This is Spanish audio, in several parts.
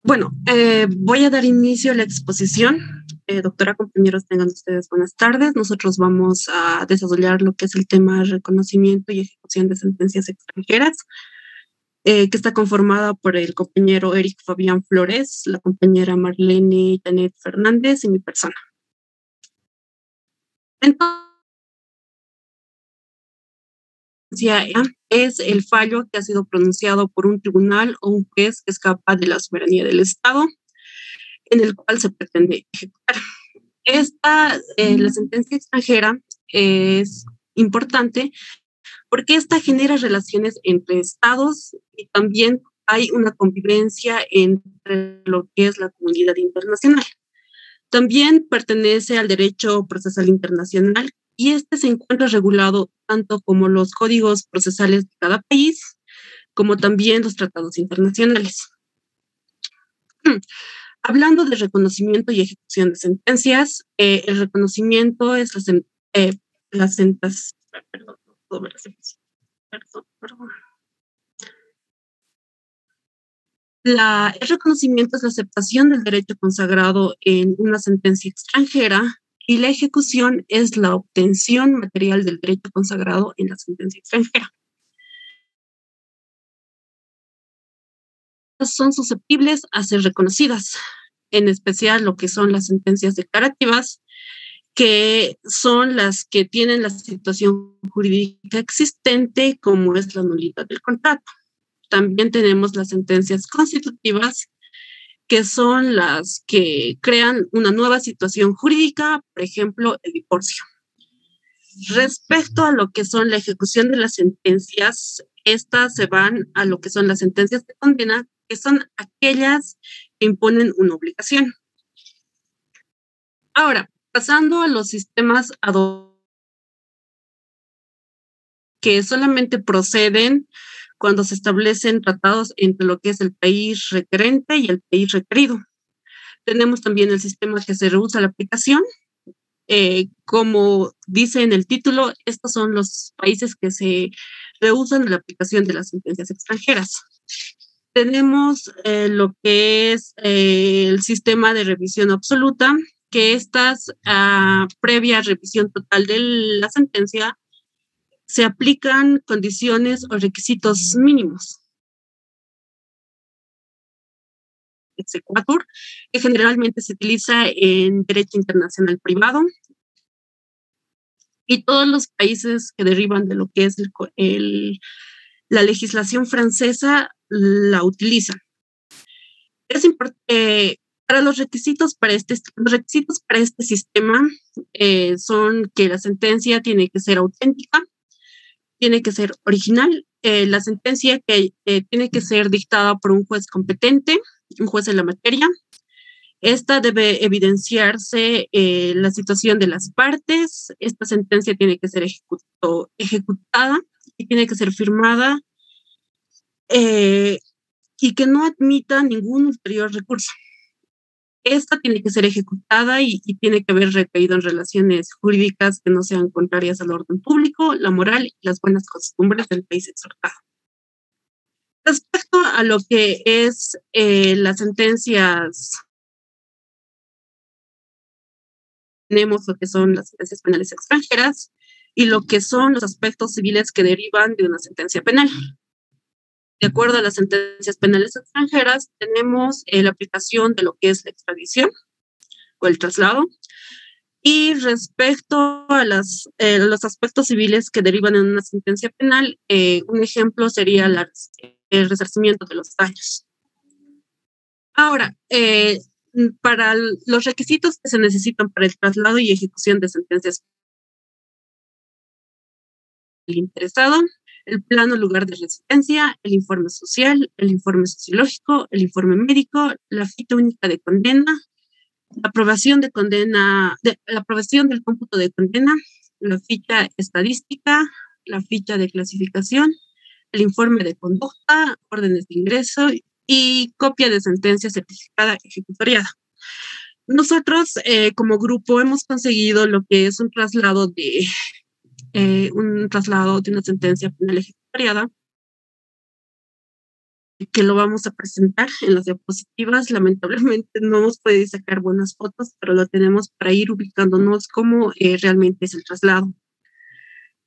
Bueno, voy a dar inicio a la exposición. Doctora, compañeros, tengan ustedes buenas tardes. Nosotros vamos a desarrollar lo que es el tema reconocimiento y ejecución de sentencias extranjeras, que está conformada por el compañero Eric Fabián Flores, la compañera Marlene Janet Fernández y mi persona. Entonces, es el fallo que ha sido pronunciado por un tribunal o un juez que escapa de la soberanía del Estado, en el cual se pretende ejecutar. La sentencia extranjera es importante porque esta genera relaciones entre estados y también hay una convivencia entre lo que es la comunidad internacional. También pertenece al derecho procesal internacional y este se encuentra regulado tanto como los códigos procesales de cada país, como también los tratados internacionales. Hablando de reconocimiento y ejecución de sentencias, el reconocimiento es la sentencia, el reconocimiento es la aceptación del derecho consagrado en una sentencia extranjera y la ejecución es la obtención material del derecho consagrado en la sentencia extranjera. Son susceptibles a ser reconocidas, en especial lo que son las sentencias declarativas, que son las que tienen la situación jurídica existente, como es la nulidad del contrato. También tenemos las sentencias constitutivas, que son las que crean una nueva situación jurídica, por ejemplo, el divorcio. Respecto a lo que son la ejecución de las sentencias, estas se van a lo que son las sentencias de condena, que son aquellas que imponen una obligación. Ahora, pasando a los sistemas que solamente proceden cuando se establecen tratados entre lo que es el país requerente y el país requerido. Tenemos también el sistema que se rehúsa la aplicación. Como dice en el título, estos son los países que se rehusan la aplicación de las sentencias extranjeras. Tenemos lo que es el sistema de revisión absoluta, que estas, previa revisión total de la sentencia, se aplican condiciones o requisitos mínimos. Exequatur, que generalmente se utiliza en derecho internacional privado, y todos los países que derivan de lo que es la legislación francesa la utilizan. Es importante, para los requisitos para este sistema son que la sentencia tiene que ser auténtica, tiene que ser original, la sentencia que tiene que ser dictada por un juez competente, un juez en la materia. Esta debe evidenciarse la situación de las partes. Esta sentencia tiene que ser ejecutada y tiene que ser firmada y que no admita ningún ulterior recurso. Esta tiene que ser ejecutada y tiene que haber recaído en relaciones jurídicas que no sean contrarias al orden público, la moral y las buenas costumbres del país exhortado. Respecto a lo que es las sentencias, tenemos lo que son las sentencias penales extranjeras y lo que son los aspectos civiles que derivan de una sentencia penal. De acuerdo a las sentencias penales extranjeras, tenemos la aplicación de lo que es la extradición o el traslado. Y respecto a los aspectos civiles que derivan en una sentencia penal, un ejemplo sería el resarcimiento de los daños. Ahora, para los requisitos que se necesitan para el traslado y ejecución de sentencias, el interesado, el plano lugar de residencia, el informe social, el informe sociológico, el informe médico, la ficha única de condena, la aprobación de condena, la aprobación del cómputo de condena, la ficha estadística, la ficha de clasificación, el informe de conducta, órdenes de ingreso y copia de sentencia certificada ejecutoriada. Nosotros, como grupo, hemos conseguido lo que es un traslado de un traslado de una sentencia penal ejecutoriada, que lo vamos a presentar en las diapositivas. Lamentablemente no nos puede sacar buenas fotos, pero lo tenemos para ir ubicándonos cómo realmente es el traslado.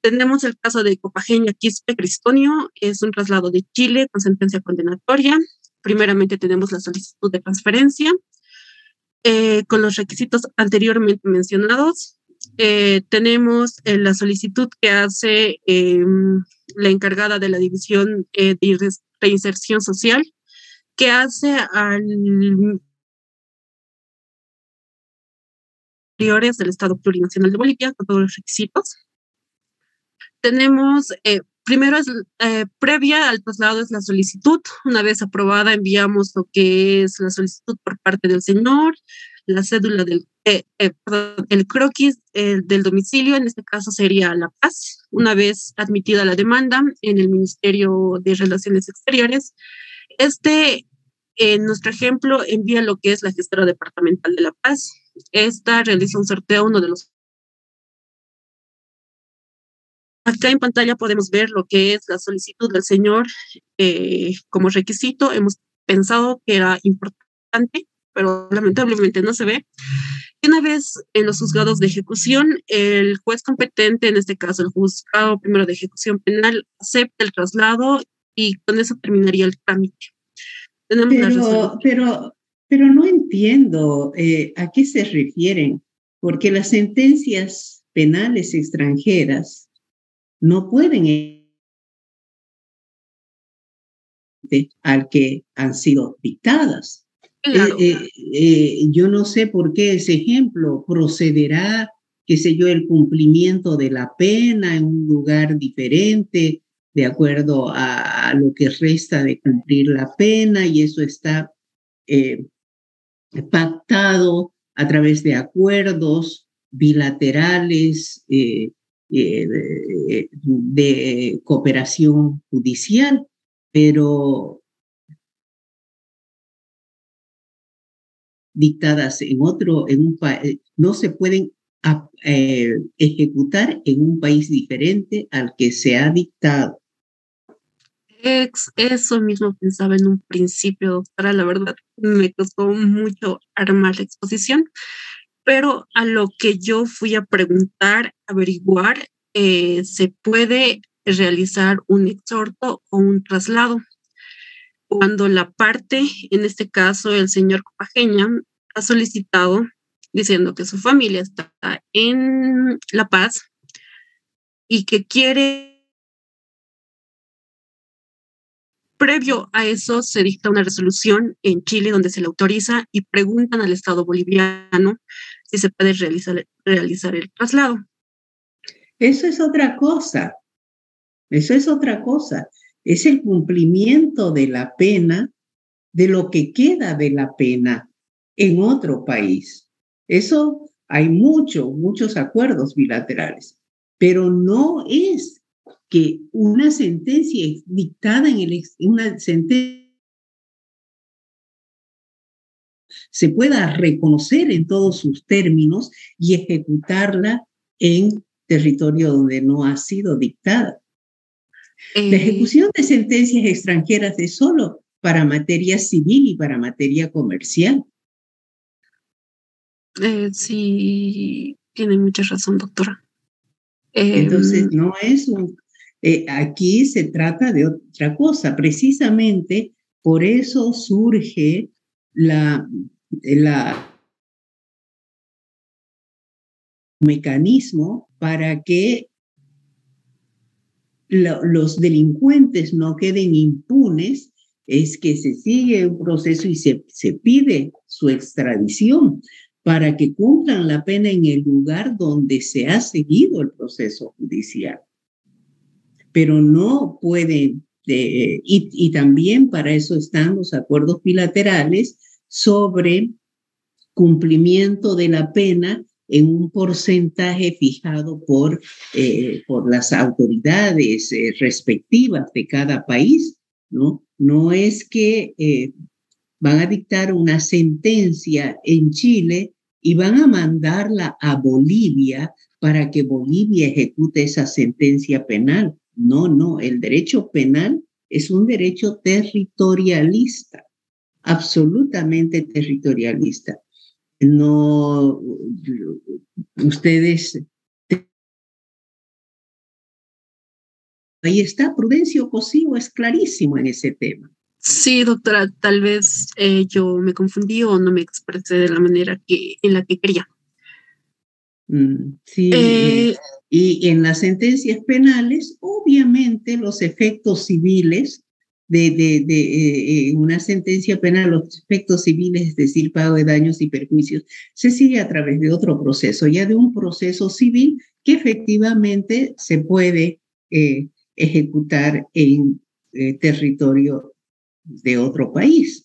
Tenemos el caso de Copajeña Quispe Cristonio, es un traslado de Chile con sentencia condenatoria. Primeramente tenemos la solicitud de transferencia con los requisitos anteriormente mencionados. Tenemos la solicitud que hace la encargada de la División de Reinserción Social, que hace al superiores del Estado Plurinacional de Bolivia con todos los requisitos. Tenemos, primero, previa al traslado es la solicitud. Una vez aprobada, enviamos lo que es la solicitud por parte del señor, la cédula el croquis del domicilio, en este caso sería La Paz. Una vez admitida la demanda en el Ministerio de Relaciones Exteriores, en nuestro ejemplo, envía lo que es la gestora departamental de La Paz. Esta realiza un sorteo, uno de los... Acá en pantalla podemos ver lo que es la solicitud del señor como requisito. Hemos pensado que era importante, pero lamentablemente no se ve. Y una vez en los juzgados de ejecución, el juez competente, en este caso el juzgado primero de ejecución penal, acepta el traslado y con eso terminaría el trámite. Pero no entiendo a qué se refieren, porque las sentencias penales extranjeras no pueden al que han sido dictadas. Claro. Yo no sé por qué ese ejemplo procederá, qué sé yo, el cumplimiento de la pena en un lugar diferente, de acuerdo a lo que resta de cumplir la pena, y eso está pactado a través de acuerdos bilaterales de cooperación judicial, pero dictadas en un país, no se pueden ejecutar en un país diferente al que se ha dictado. Eso mismo pensaba en un principio, doctora. La verdad, me costó mucho armar la exposición, pero a lo que yo fui a preguntar, averiguar, se puede realizar un exhorto o un traslado cuando la parte, en este caso el señor Copajeña, ha solicitado diciendo que su familia está en La Paz y que quiere... Previo a eso se dicta una resolución en Chile donde se le autoriza y preguntan al Estado boliviano si se puede realizar el traslado. Eso es otra cosa. Eso es otra cosa. Es el cumplimiento de la pena, de lo que queda de la pena en otro país. Eso hay muchos acuerdos bilaterales, pero no es que una sentencia dictada una sentencia se pueda reconocer en todos sus términos y ejecutarla en territorio donde no ha sido dictada. La ejecución de sentencias extranjeras es solo para materia civil y para materia comercial. Sí, tiene mucha razón, doctora. Entonces, no es aquí se trata de otra cosa. Precisamente por eso surge mecanismo para que los delincuentes no queden impunes, es que se sigue un proceso y se pide su extradición para que cumplan la pena en el lugar donde se ha seguido el proceso judicial. Pero no pueden, y también para eso están los acuerdos bilaterales sobre cumplimiento de la pena en un porcentaje fijado por las autoridades respectivas de cada país, ¿no? No es que van a dictar una sentencia en Chile y van a mandarla a Bolivia para que Bolivia ejecute esa sentencia penal. No, no, el derecho penal es un derecho territorialista, absolutamente territorialista. No, ustedes, ahí está, Prudencio Cosío es clarísimo en ese tema. Sí, doctora, tal vez yo me confundí o no me expresé de la manera en la que quería. Sí, y en las sentencias penales, obviamente los efectos civiles de una sentencia penal, los efectos civiles, es decir, pago de daños y perjuicios, se sigue a través de otro proceso, ya de un proceso civil que efectivamente se puede ejecutar en territorio de otro país.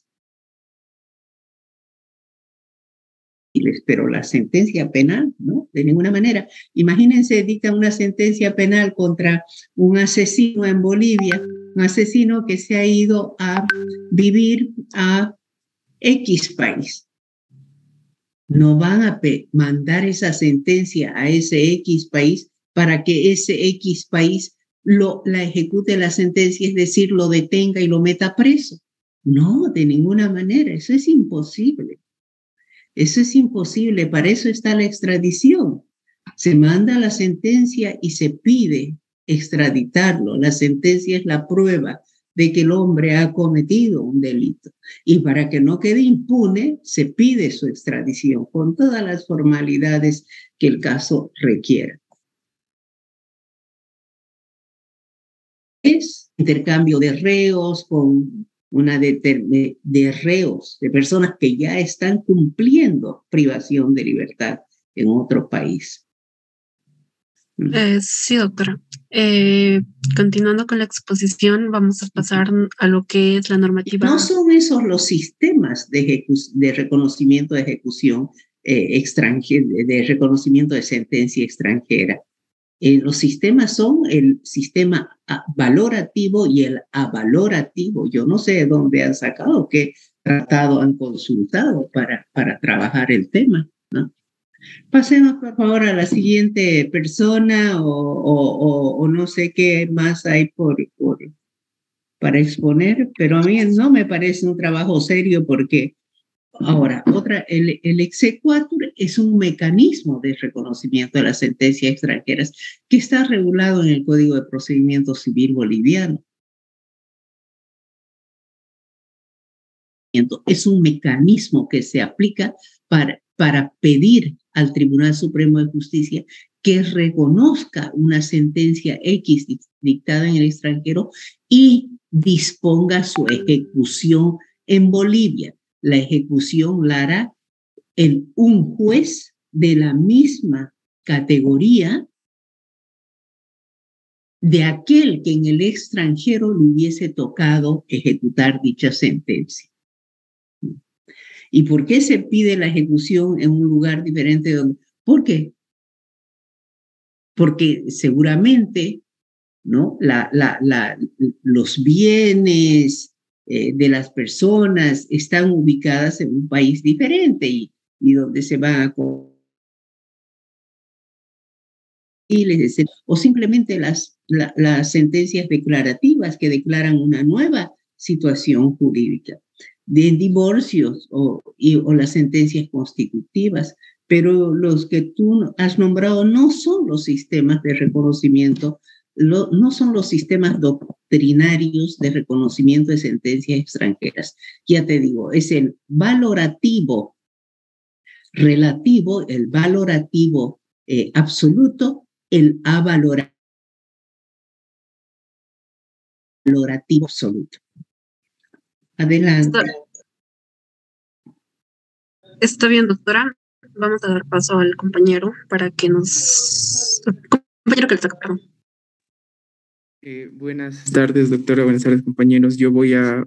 Pero la sentencia penal, ¿no? De ninguna manera. Imagínense, dictan una sentencia penal contra un asesino en Bolivia, un asesino que se ha ido a vivir a X país. No van a mandar esa sentencia a ese X país para que ese X país la ejecute la sentencia, es decir, lo detenga y lo meta preso. No, de ninguna manera, eso es imposible. Eso es imposible, para eso está la extradición. Se manda la sentencia y se pide extraditarlo. La sentencia es la prueba de que el hombre ha cometido un delito. Y para que no quede impune, se pide su extradición con todas las formalidades que el caso requiera. Es intercambio de reos con una de reos, de personas que ya están cumpliendo privación de libertad en otro país. Sí, doctora. Continuando con la exposición, vamos a pasar a lo que es la normativa. No son esos los sistemas de reconocimiento de ejecución extranjera, de reconocimiento de sentencia extranjera. Los sistemas son el sistema valorativo y el avalorativo. Yo no sé de dónde han sacado, qué tratado han consultado para trabajar el tema, ¿no? Pasemos, por favor, a la siguiente persona o no sé qué más hay para exponer, pero a mí no me parece un trabajo serio porque ahora, el exequatur es un mecanismo de reconocimiento de las sentencias extranjeras que está regulado en el Código de Procedimiento Civil boliviano. Es un mecanismo que se aplica para pedir al Tribunal Supremo de Justicia que reconozca una sentencia X dictada en el extranjero y disponga su ejecución en Bolivia. La ejecución la hará un juez de la misma categoría de aquel que en el extranjero le hubiese tocado ejecutar dicha sentencia. ¿Y por qué se pide la ejecución en un lugar diferente? ¿Por qué? Porque seguramente, ¿no? Los bienes de las personas están ubicadas en un país diferente y donde se van a o simplemente las sentencias declarativas que declaran una nueva situación jurídica de divorcios o las sentencias constitutivas, pero los que tú has nombrado no son los sistemas de reconocimiento, no son los sistemas doctrinarios de reconocimiento de sentencias extranjeras. Ya te digo, es el valorativo relativo, el valorativo absoluto, el avalorativo absoluto. Adelante. Está bien, doctora. Vamos a dar paso al compañero para que compañero que le toca, perdón. Buenas tardes, doctora. Buenas tardes, compañeros. Yo voy a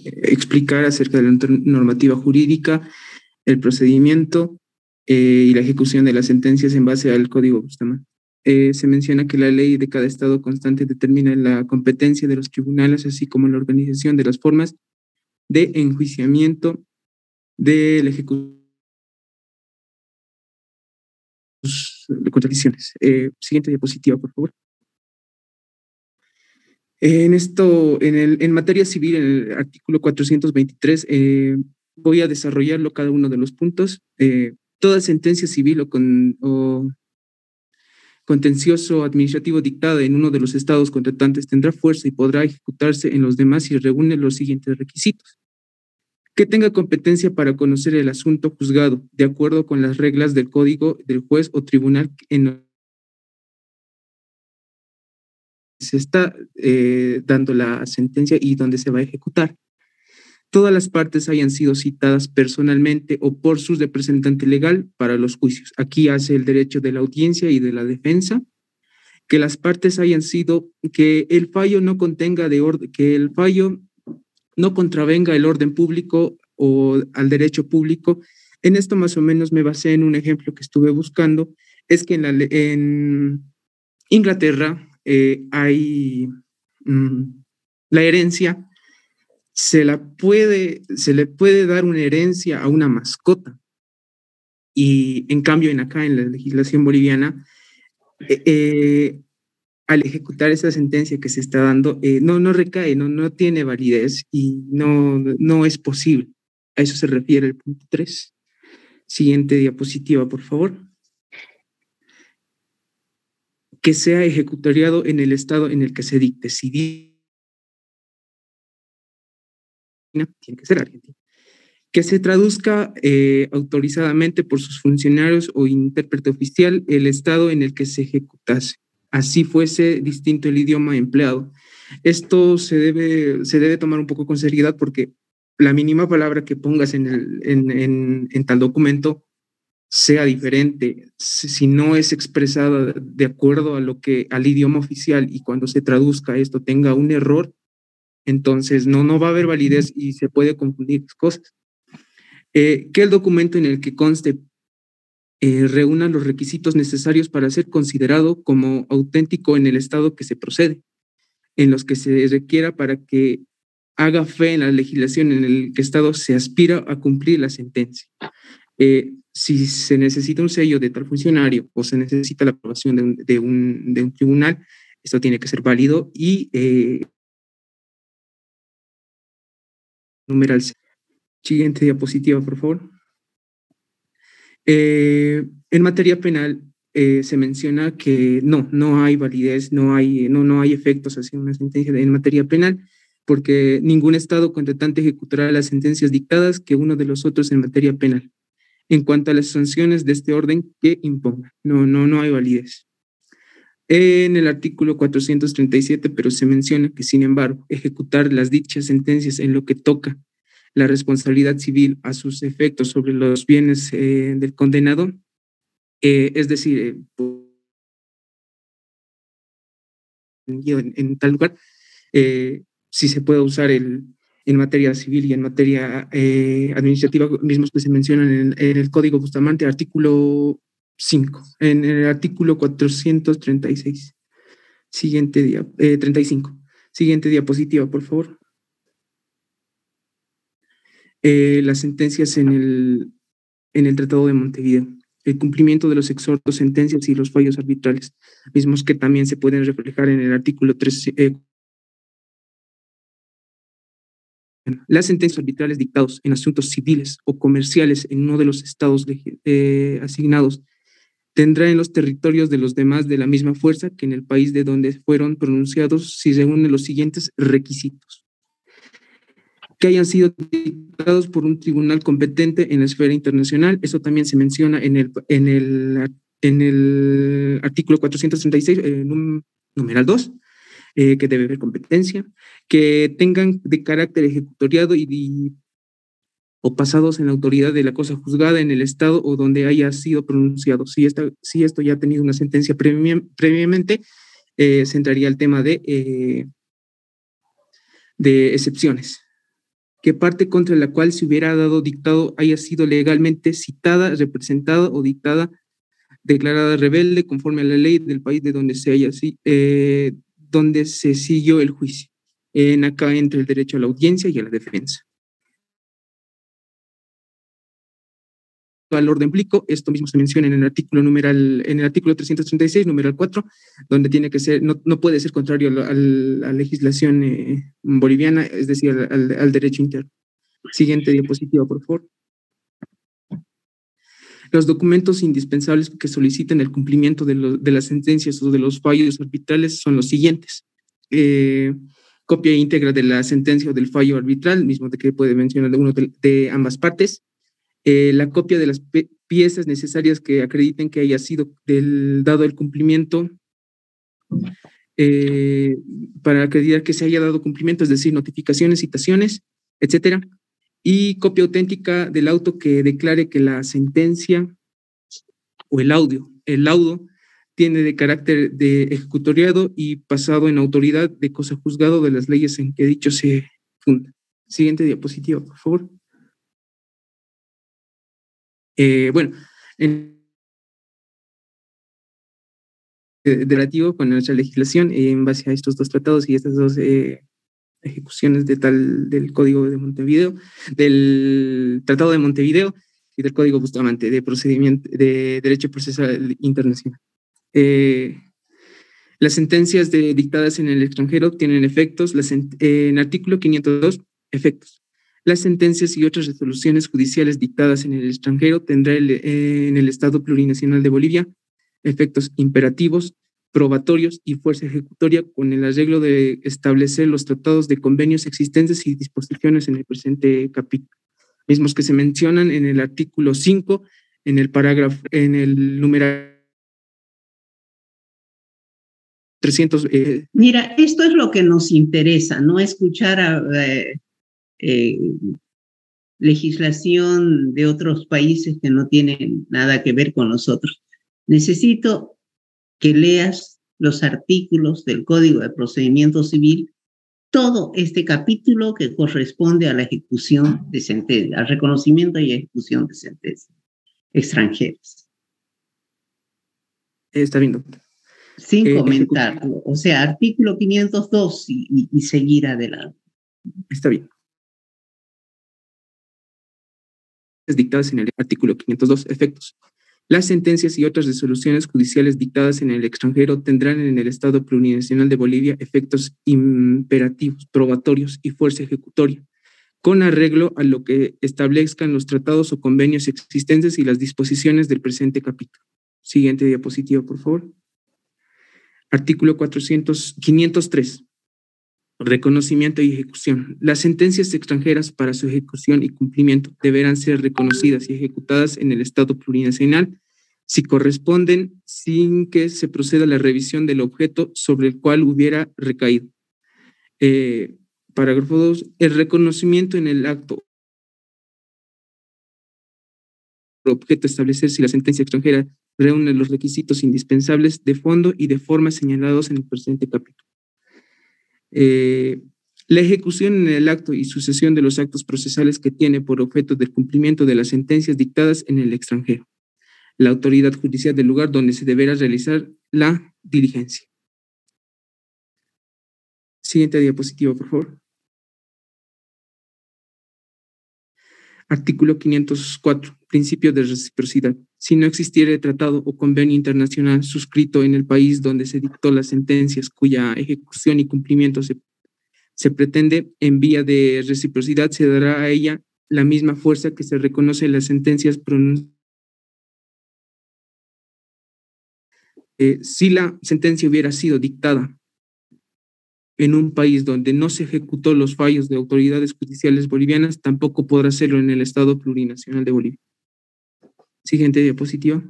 explicar acerca de la normativa jurídica, el procedimiento y la ejecución de las sentencias en base al Código Bustamante. Se menciona que la ley de cada estado constante determina la competencia de los tribunales, así como la organización de las formas de enjuiciamiento de la ejecución contradicciones. Siguiente diapositiva, por favor. En materia civil, en el artículo 423, voy a desarrollarlo cada uno de los puntos. Toda sentencia civil o contencioso administrativo dictada en uno de los estados contratantes tendrá fuerza y podrá ejecutarse en los demás si reúne los siguientes requisitos: que tenga competencia para conocer el asunto juzgado, de acuerdo con las reglas del código del juez o tribunal en se está dando la sentencia y donde se va a ejecutar. Todas las partes hayan sido citadas personalmente o por su representante legal para los juicios. Aquí hace el derecho de la audiencia y de la defensa. Que las partes hayan sido, que el fallo no contenga de orden, que el fallo no contravenga el orden público o al derecho público. En esto más o menos me basé en un ejemplo que estuve buscando, es que en Inglaterra hay la herencia, se le puede dar una herencia a una mascota, y en cambio acá en la legislación boliviana, al ejecutar esa sentencia que se está dando, no recae, no tiene validez y no es posible. A eso se refiere el punto 3. Siguiente diapositiva, por favor. Que sea ejecutoriado en el estado en el que se dicte. Si tiene que ser Argentina. Que se traduzca autorizadamente por sus funcionarios o intérprete oficial el estado en el que se ejecutase, así fuese distinto el idioma empleado. Esto se debe tomar un poco con seriedad, porque la mínima palabra que pongas en tal documento sea diferente, si no es expresada de acuerdo al idioma oficial, y cuando se traduzca esto tenga un error, entonces no va a haber validez y se puede confundir las cosas. Que el documento en el que conste reúna los requisitos necesarios para ser considerado como auténtico en el estado que se procede, en los que se requiera para que haga fe en la legislación en el que estado se aspira a cumplir la sentencia. Si se necesita un sello de tal funcionario o se necesita la aprobación de un tribunal, esto tiene que ser válido y numeral. Siguiente diapositiva, por favor. En materia penal se menciona que no hay validez, no hay efectos hacia una sentencia en materia penal, porque ningún estado contratante ejecutará las sentencias dictadas que uno de los otros en materia penal, en cuanto a las sanciones de este orden que imponga. No hay validez. En el artículo 437, pero se menciona que, sin embargo, ejecutar las dichas sentencias en lo que toca la responsabilidad civil a sus efectos sobre los bienes del condenado, es decir, en tal lugar, si se puede usar en materia civil y en materia administrativa, mismos que se mencionan en el Código Bustamante, artículo 5, en el artículo 436. Siguiente 35. Siguiente diapositiva, por favor. Las sentencias en el Tratado de Montevideo. El cumplimiento de los exhortos, sentencias y los fallos arbitrales, mismos que también se pueden reflejar en el artículo 3. Las sentencias arbitrales dictados en asuntos civiles o comerciales en uno de los estados asignados tendrá en los territorios de los demás de la misma fuerza que en el país de donde fueron pronunciados, si reúnen los siguientes requisitos: que hayan sido dictados por un tribunal competente en la esfera internacional. Eso también se menciona en el artículo 436, numeral 2, que debe haber competencia, que tengan de carácter ejecutoriado o pasados en la autoridad de la cosa juzgada en el estado o donde haya sido pronunciado. Si esto ya ha tenido una sentencia previamente, se entraría al tema de excepciones. Que parte contra la cual se hubiera dado dictado haya sido legalmente citada, representada o dictada, declarada rebelde conforme a la ley del país de donde donde se siguió el juicio. Acá entra el derecho a la audiencia y a la defensa. al orden público, esto mismo se menciona en el artículo 336, numeral 4, donde tiene que ser, no puede ser contrario a la legislación boliviana, es decir, al derecho interno. Siguiente diapositiva, por favor. Los documentos indispensables que soliciten el cumplimiento de las sentencias o de los fallos arbitrales son los siguientes. Copia íntegra de la sentencia o del fallo arbitral, mismo de que puede mencionar uno de ambas partes. La copia de las piezas necesarias que acrediten que haya sido dado el cumplimiento, para acreditar que se haya dado cumplimiento, es decir, notificaciones, citaciones, etcétera. Y copia auténtica del auto que declare que la sentencia o el laudo tiene de carácter de ejecutoriado y pasado en autoridad de cosa juzgado de las leyes en que dicho se funda. Siguiente diapositiva, por favor. Bueno, relativo con nuestra legislación en base a estos dos tratados y estas dos ejecuciones del Código de Montevideo, del Tratado de Montevideo y del Código Bustamante de procedimiento de Derecho Procesal Internacional. Las sentencias dictadas en el extranjero tienen efectos, en artículo 502, efectos. Las sentencias y otras resoluciones judiciales dictadas en el extranjero tendrá en el Estado Plurinacional de Bolivia efectos imperativos, probatorios y fuerza ejecutoria con el arreglo de establecer los tratados de convenios existentes y disposiciones en el presente capítulo, mismos que se mencionan en el artículo 5, en el numeral 300. Mira, esto es lo que nos interesa, no escuchar a legislación de otros países que no tienen nada que ver con nosotros. Necesito que leas los artículos del Código de Procedimiento Civil, todo este capítulo que corresponde a la ejecución de sentencias, al reconocimiento y ejecución de sentencias extranjeras. Está bien, doctor. Sin comentarlo, o sea, artículo 502 y seguir adelante. Está bien. Dictadas en el artículo 502, efectos. Las sentencias y otras resoluciones judiciales dictadas en el extranjero tendrán en el Estado Plurinacional de Bolivia efectos imperativos, probatorios y fuerza ejecutoria, con arreglo a lo que establezcan los tratados o convenios existentes y las disposiciones del presente capítulo. Siguiente diapositiva, por favor. Artículo 503. Reconocimiento y ejecución. Las sentencias extranjeras para su ejecución y cumplimiento deberán ser reconocidas y ejecutadas en el Estado plurinacional si corresponden sin que se proceda a la revisión del objeto sobre el cual hubiera recaído. Parágrafo 2. El reconocimiento en el acto objeto establecer si la sentencia extranjera reúne los requisitos indispensables de fondo y de forma señalados en el presente capítulo. La ejecución en el acto y sucesión de los actos procesales que tiene por objeto del cumplimiento de las sentencias dictadas en el extranjero. La autoridad judicial del lugar donde se deberá realizar la diligencia. Siguiente diapositiva, por favor. Artículo 504. Principio de reciprocidad. Si no existiere tratado o convenio internacional suscrito en el país donde se dictó las sentencias cuya ejecución y cumplimiento se pretende en vía de reciprocidad, se dará a ella la misma fuerza que se reconoce en las sentencias pronunciadas. Si la sentencia hubiera sido dictada en un país donde no se ejecutó los fallos de autoridades judiciales bolivianas, tampoco podrá hacerlo en el Estado Plurinacional de Bolivia. Siguiente diapositiva.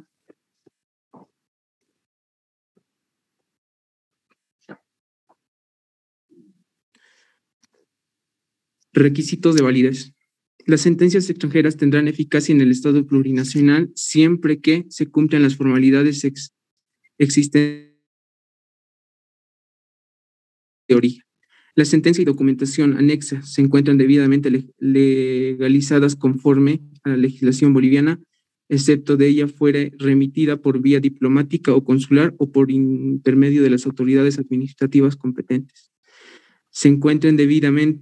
Requisitos de validez. Las sentencias extranjeras tendrán eficacia en el Estado plurinacional siempre que se cumplan las formalidades existentes de origen. La sentencia y documentación anexa se encuentran debidamente legalizadas conforme a la legislación boliviana, excepto de ella fuere remitida por vía diplomática o consular o por intermedio de las autoridades administrativas competentes. Se encuentren debidamente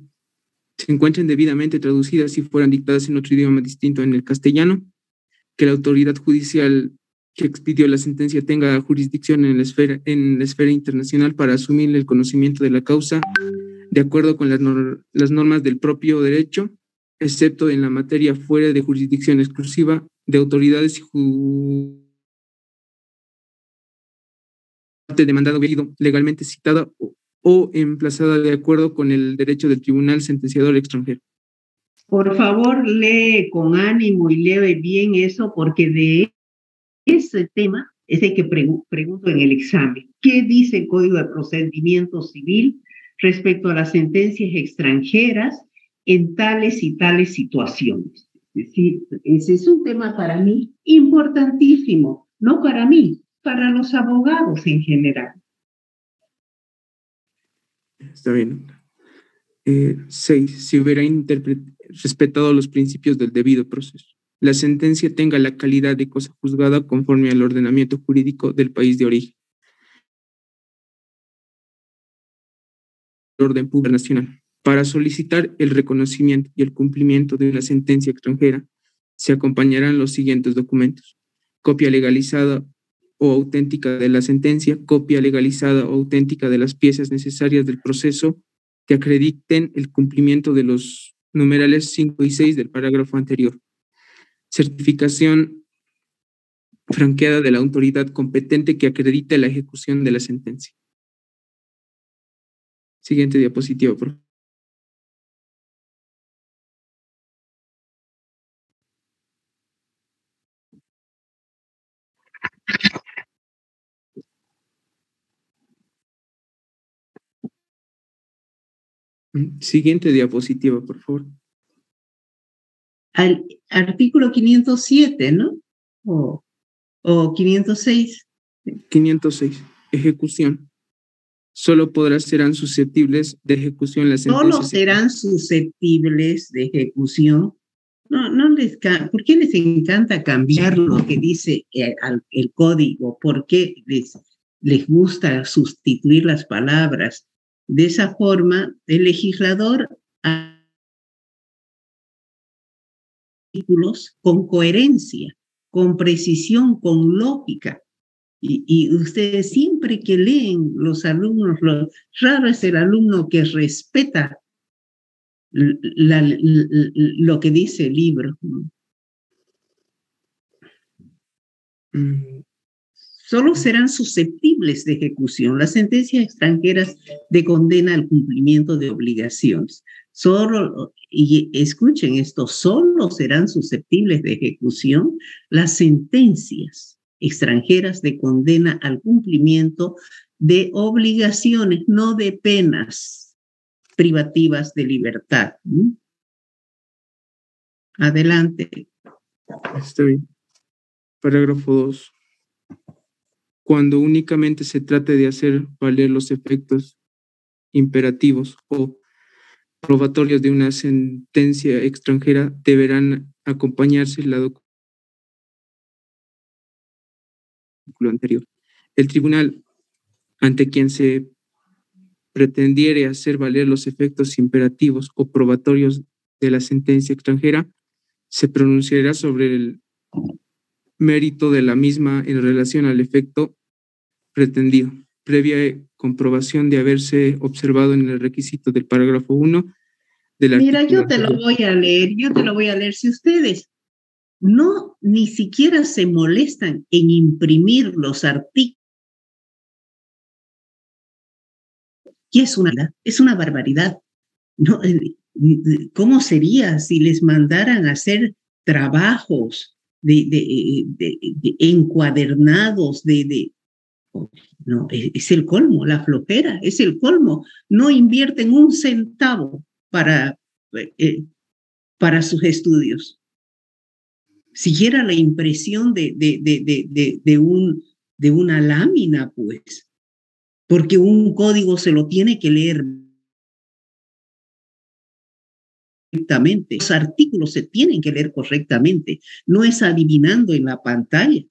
traducidas si fueran dictadas en otro idioma distinto en el castellano, que la autoridad judicial que expidió la sentencia tenga jurisdicción en la esfera internacional para asumir el conocimiento de la causa de acuerdo con las normas del propio derecho, excepto en la materia fuera de jurisdicción exclusiva de autoridades y parte demandada legalmente citada o emplazada de acuerdo con el derecho del tribunal sentenciador extranjero. Por favor, lee con ánimo y lee bien eso, porque de ese tema es el que pregunto en el examen. ¿Qué dice el Código de Procedimiento Civil respecto a las sentencias extranjeras en tales y tales situaciones? Es decir, ese es un tema para mí importantísimo, no para mí, para los abogados en general. Está bien. 6. Si hubiera respetado los principios del debido proceso. La sentencia tenga la calidad de cosa juzgada conforme al ordenamiento jurídico del país de origen. El orden público nacional. Para solicitar el reconocimiento y el cumplimiento de una sentencia extranjera, se acompañarán los siguientes documentos: copia legalizada o auténtica de la sentencia, copia legalizada o auténtica de las piezas necesarias del proceso que acrediten el cumplimiento de los numerales 5 y 6 del parágrafo anterior. Certificación franqueada de la autoridad competente que acredite la ejecución de la sentencia. Siguiente diapositiva, por favor. Siguiente diapositiva, por favor. Al artículo 507, ¿no? O 506. 506. Ejecución. Solo serán susceptibles de ejecución las sentencias. Solo serán susceptibles de ejecución. ¿Por qué les encanta cambiar lo que dice el código? ¿Por qué les gusta sustituir las palabras? De esa forma, el legislador artículos con coherencia, con precisión, con lógica. Y ustedes siempre que leen, los alumnos, raro es el alumno que respeta lo que dice el libro. Solo serán susceptibles de ejecución las sentencias extranjeras de condena al cumplimiento de obligaciones. Y escuchen esto, solo serán susceptibles de ejecución las sentencias extranjeras de condena al cumplimiento de obligaciones, no de penas privativas de libertad. Adelante. Está bien. Parágrafo 2. Cuando únicamente se trate de hacer valer los efectos imperativos o probatorios de una sentencia extranjera, deberán acompañarse la documentación anterior. El tribunal ante quien se pretendiere hacer valer los efectos imperativos o probatorios de la sentencia extranjera se pronunciará sobre el mérito de la misma en relación al efecto pretendido, previa comprobación de haberse observado en el requisito del parágrafo 1 del artículo. Mira, yo te lo voy a leer. Si ustedes ni siquiera se molestan en imprimir los artículos, y es una barbaridad. ¿No? ¿Cómo sería si les mandaran a hacer trabajos encuadernados no, es el colmo, la flojera, es el colmo. No invierten un centavo para sus estudios. Siquiera la impresión de una lámina, pues, porque un código se lo tiene que leer correctamente. Los artículos se tienen que leer correctamente, no es adivinando en la pantalla.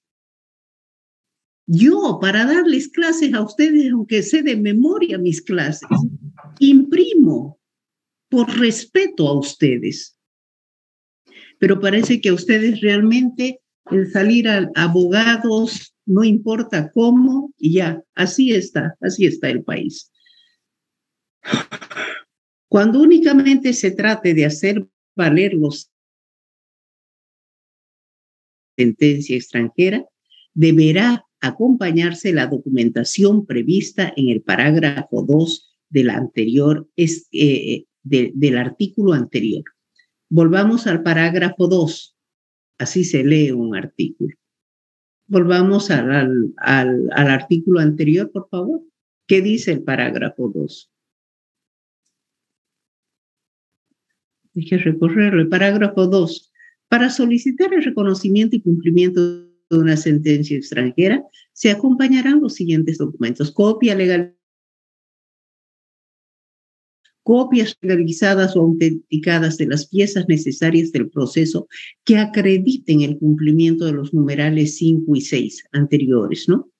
Yo, para darles clases a ustedes, aunque sé de memoria mis clases, imprimo por respeto a ustedes. Pero parece que a ustedes realmente el salir a abogados, no importa cómo, y ya, así está el país. Cuando únicamente se trate de hacer valer los sentencia extranjera, deberá acompañarse la documentación prevista en el parágrafo 2 del anterior, del artículo anterior. Volvamos al parágrafo 2, así se lee un artículo. Volvamos al artículo anterior, por favor. ¿Qué dice el parágrafo 2? Hay que recorrerlo. El parágrafo 2. Para solicitar el reconocimiento y cumplimiento de una sentencia extranjera, se acompañarán los siguientes documentos: copias legalizadas o autenticadas de las piezas necesarias del proceso que acrediten el cumplimiento de los numerales 5 y 6 anteriores, ¿no?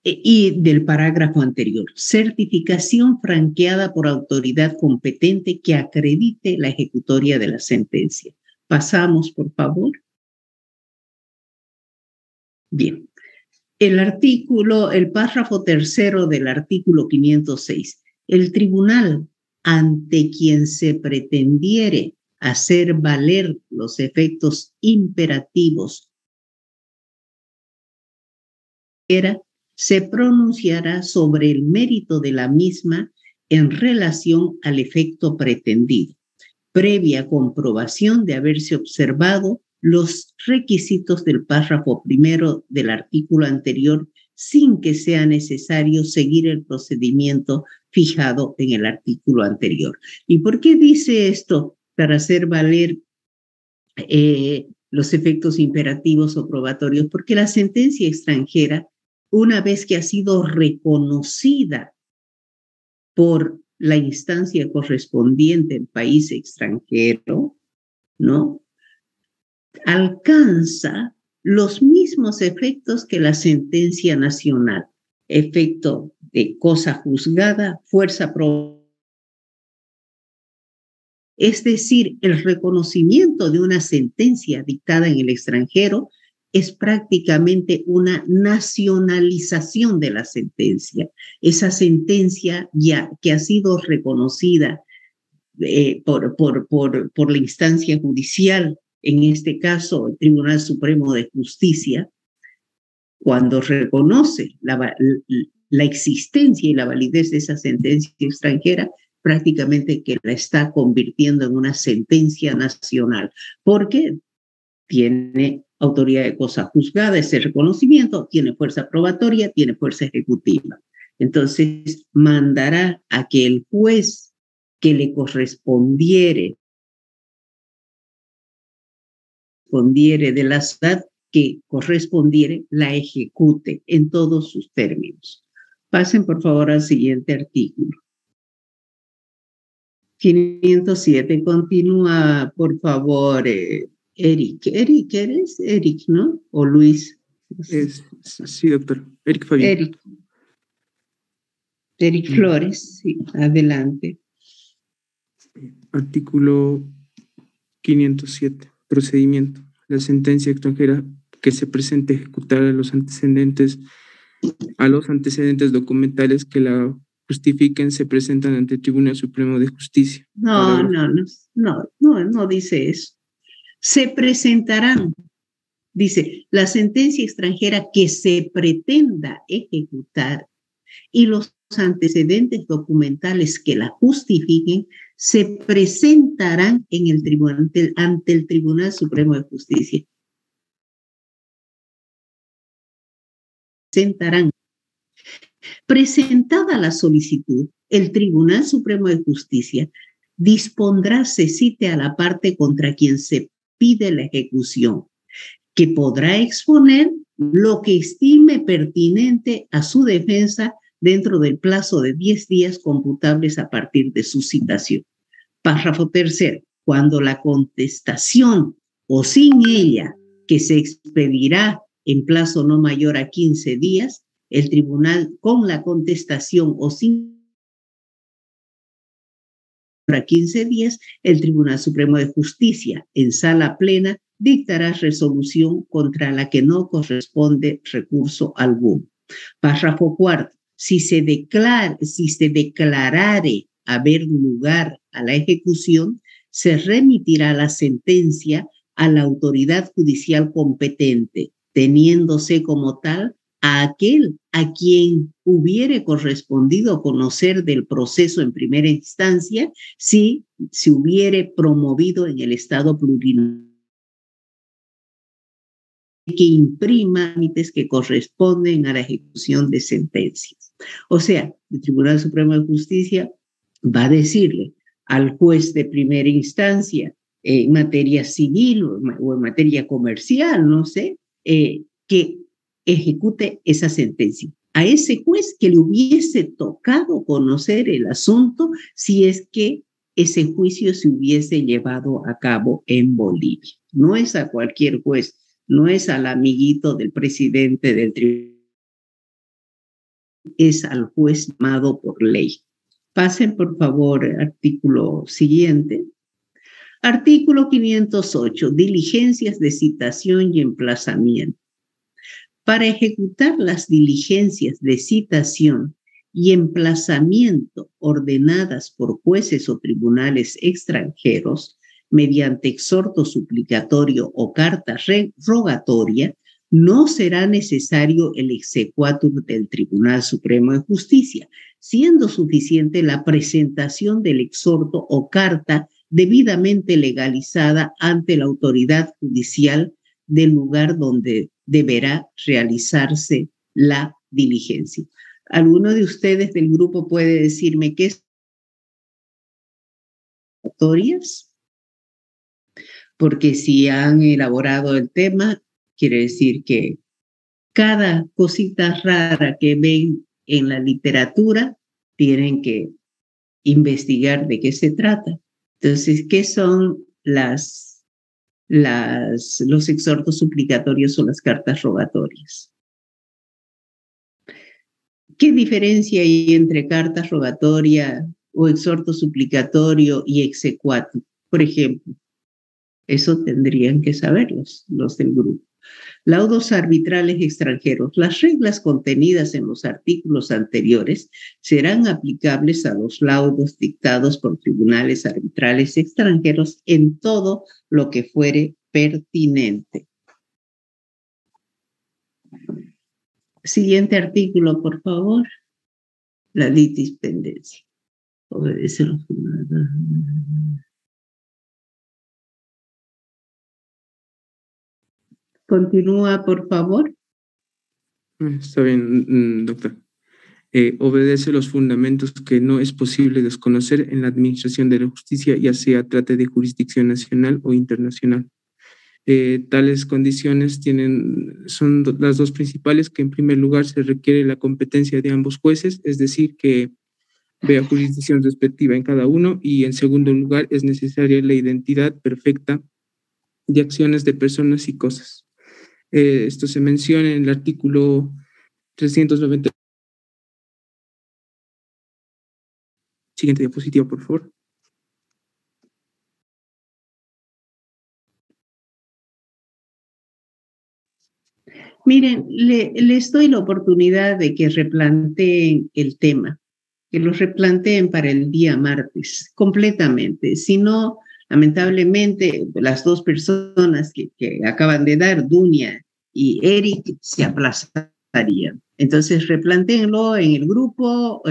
Y del parágrafo anterior, certificación franqueada por autoridad competente que acredite la ejecutoria de la sentencia. Pasamos, por favor. Bien. El párrafo tercero del artículo 506. El tribunal ante quien se pretendiere hacer valer los efectos imperativos se pronunciará sobre el mérito de la misma en relación al efecto pretendido, previa comprobación de haberse observado los requisitos del párrafo primero del artículo anterior sin que sea necesario seguir el procedimiento fijado en el artículo anterior. ¿Y por qué dice esto? Para hacer valer los efectos imperativos o probatorios, porque la sentencia extranjera, una vez que ha sido reconocida por la instancia correspondiente del país extranjero, ¿no?, alcanza los mismos efectos que la sentencia nacional: efecto de cosa juzgada, fuerza probatoria. Es decir, el reconocimiento de una sentencia dictada en el extranjero es prácticamente una nacionalización de la sentencia. Esa sentencia ya que ha sido reconocida por la instancia judicial, en este caso el Tribunal Supremo de Justicia, cuando reconoce la existencia y la validez de esa sentencia extranjera, prácticamente que la está convirtiendo en una sentencia nacional, porque tiene autoridad de cosa juzgada, ese reconocimiento, tiene fuerza probatoria, tiene fuerza ejecutiva. Entonces, mandará a que el juez que le correspondiere de la ciudad que correspondiere, la ejecute en todos sus términos. Pasen, por favor, al siguiente artículo. 507. Continúa, por favor, Eric. Eric, ¿eres? Eric, ¿no? ¿O Luis? Sí, doctor. Eric Fabián. Eric Flores, sí, adelante. Artículo 507. Procedimiento. La sentencia extranjera que se presente ejecutar a los antecedentes documentales que la justifiquen se presentan ante el Tribunal Supremo de Justicia. No dice eso. Se presentarán, dice, la sentencia extranjera que se pretenda ejecutar y los antecedentes documentales que la justifiquen se presentarán en el tribunal, ante el Tribunal Supremo de Justicia. Presentada la solicitud, el Tribunal Supremo de Justicia dispondrá se cite a la parte contra quien se pide la ejecución, que podrá exponer lo que estime pertinente a su defensa dentro del plazo de 10 días computables a partir de su citación. Párrafo tercero. Cuando la contestación o sin ella, que se expedirá en plazo no mayor a 15 días, el tribunal con la contestación o sin a 15 días, el Tribunal Supremo de Justicia en sala plena dictará resolución contra la que no corresponde recurso alguno. Párrafo cuarto. Si se declarare haber lugar a la ejecución, se remitirá la sentencia a la autoridad judicial competente, teniéndose como tal a aquel a quien hubiere correspondido conocer del proceso en primera instancia si se hubiere promovido en el Estado plurinacional que imprima trámites que corresponden a la ejecución de sentencias. O sea, el Tribunal Supremo de Justicia va a decirle al juez de primera instancia en materia civil o en materia comercial, no sé, que ejecute esa sentencia. A ese juez que le hubiese tocado conocer el asunto si es que ese juicio se hubiese llevado a cabo en Bolivia. No es a cualquier juez, no es al amiguito del presidente del tribunal, es al juez llamado por ley. Pasen, por favor, artículo siguiente. Artículo 508, diligencias de citación y emplazamiento. Para ejecutar las diligencias de citación y emplazamiento ordenadas por jueces o tribunales extranjeros, mediante exhorto suplicatorio o carta rogatoria, no será necesario el exequatur del Tribunal Supremo de Justicia, siendo suficiente la presentación del exhorto o carta debidamente legalizada ante la autoridad judicial del lugar donde deberá realizarse la diligencia. ¿Alguno de ustedes del grupo puede decirme qué es rogatorias? Porque si han elaborado el tema, quiere decir que cada cosita rara que ven en la literatura tienen que investigar de qué se trata. Entonces, ¿qué son los exhortos suplicatorios o las cartas rogatorias? ¿Qué diferencia hay entre carta rogatoria o exhorto suplicatorio y exequatur? Por ejemplo, eso tendrían que saberlos los del grupo. Laudos arbitrales extranjeros. Las reglas contenidas en los artículos anteriores serán aplicables a los laudos dictados por tribunales arbitrales extranjeros en todo lo que fuere pertinente. Siguiente artículo, por favor. La litis pendencia. Obedece los fundamentos. Continúa, por favor. Está bien, doctor. Obedece los fundamentos que no es posible desconocer en la administración de la justicia, ya sea trate de jurisdicción nacional o internacional. Tales condiciones son las dos principales, que en primer lugar se requiere la competencia de ambos jueces, es decir, que vea jurisdicción respectiva en cada uno, y en segundo lugar es necesaria la identidad perfecta de acciones de personas y cosas. Esto se menciona en el artículo 390. Siguiente diapositiva, por favor. Miren, les doy la oportunidad de que replanteen el tema, que lo replanteen para el día martes completamente. Si no, lamentablemente, las dos personas que acaban de dar, Dunia y Eric, se aplazarían. Entonces, replantéenlo en el grupo,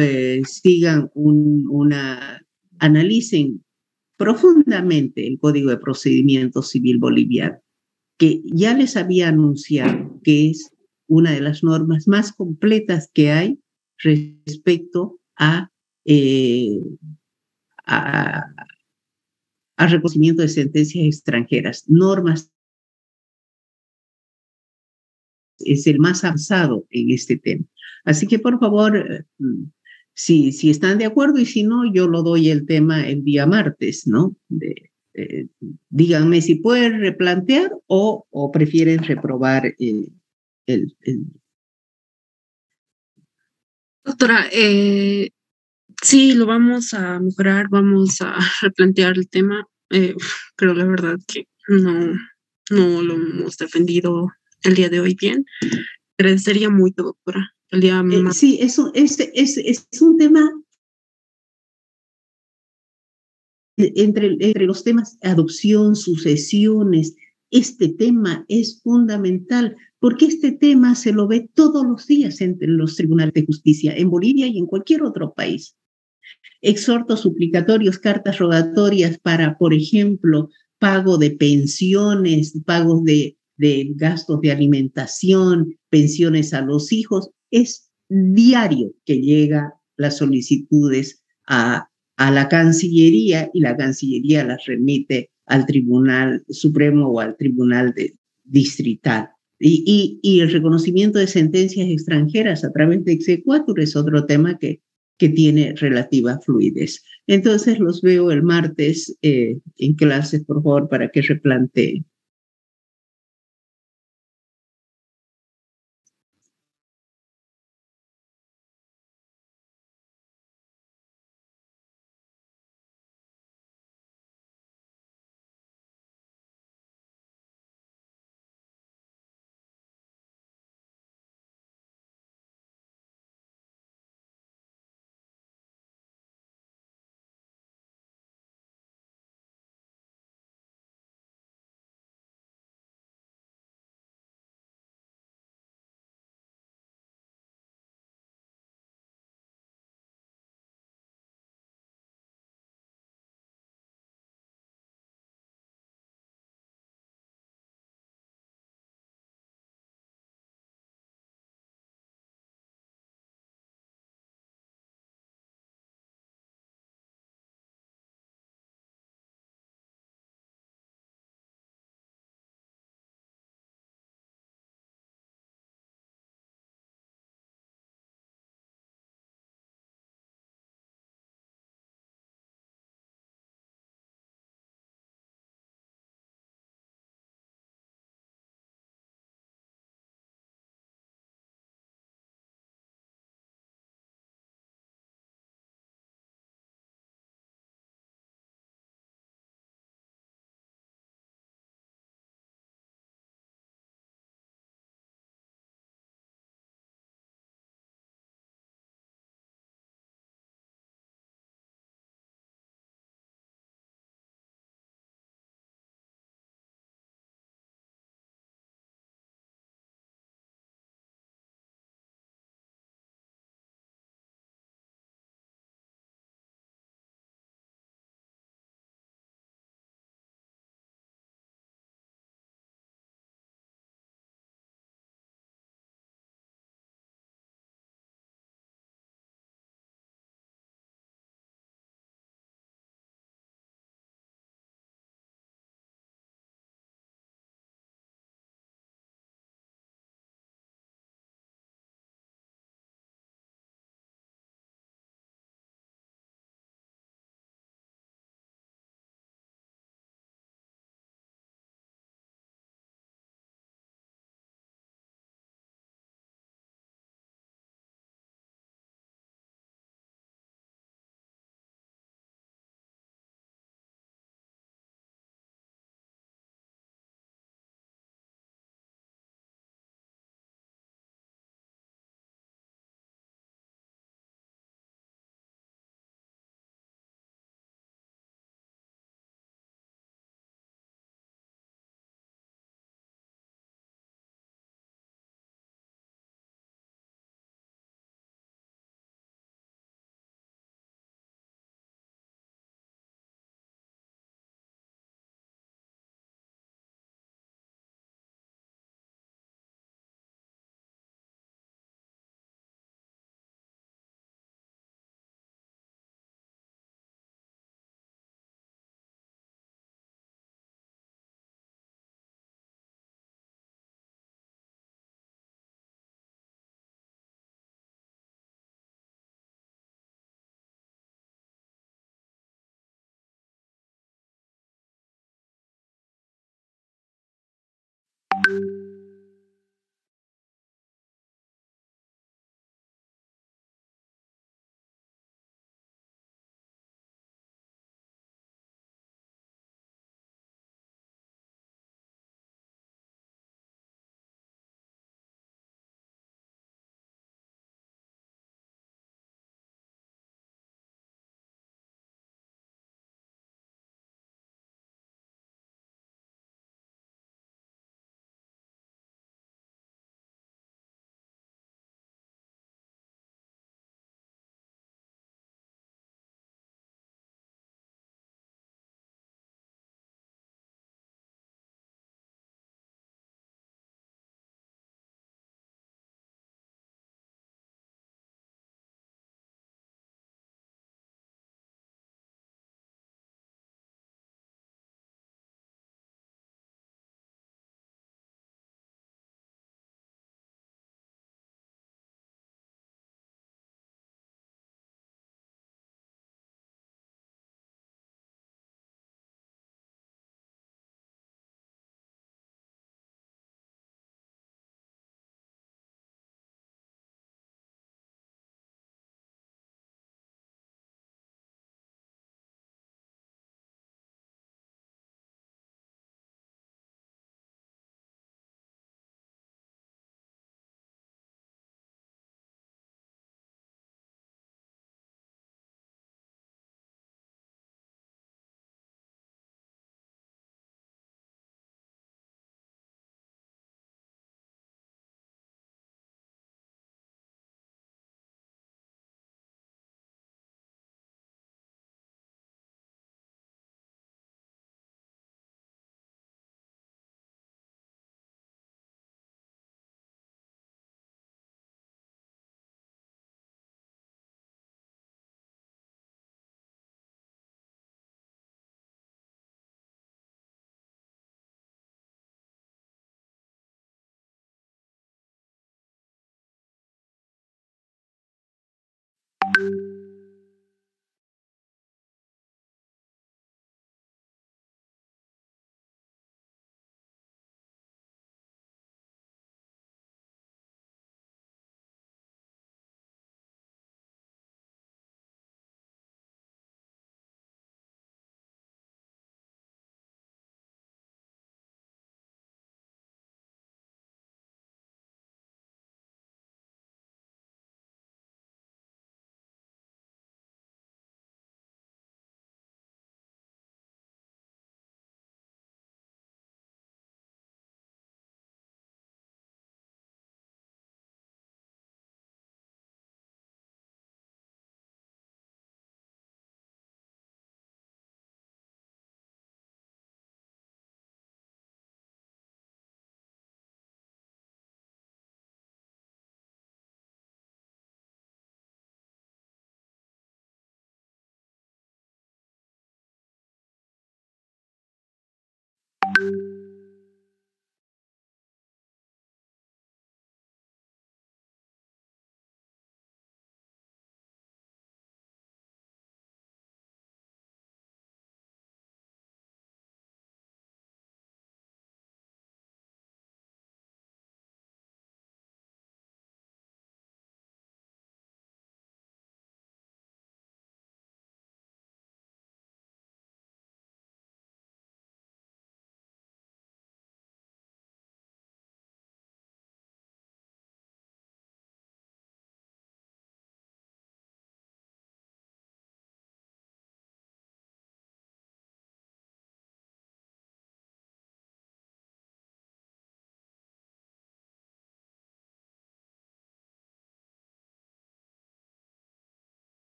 sigan analicen profundamente el Código de Procedimiento Civil Boliviano, que ya les había anunciado que es una de las normas más completas que hay respecto a reconocimiento de sentencias extranjeras. Normas es el más avanzado en este tema. Así que, por favor, si están de acuerdo, y si no, yo lo doy el tema el día martes, ¿no? Díganme si pueden replantear o prefieren reprobar Doctora, sí, lo vamos a mejorar, vamos a replantear el tema. Pero la verdad que no, no lo hemos defendido el día de hoy bien. Agradecería mucho, doctora. El día más... Sí, es un tema entre los temas adopción, sucesiones. Este tema es fundamental porque este tema se lo ve todos los días entre los tribunales de justicia en Bolivia y en cualquier otro país. Exhortos suplicatorios, cartas rogatorias para, por ejemplo, pago de pensiones, pagos de gastos de alimentación, pensiones a los hijos. Es diario que llega las solicitudes a la Cancillería y la Cancillería las remite al Tribunal Supremo o al Tribunal Distrital. Y el reconocimiento de sentencias extranjeras a través de exequatur es otro tema que tiene relativa fluidez. Entonces los veo el martes en clases, por favor, para que replanteen.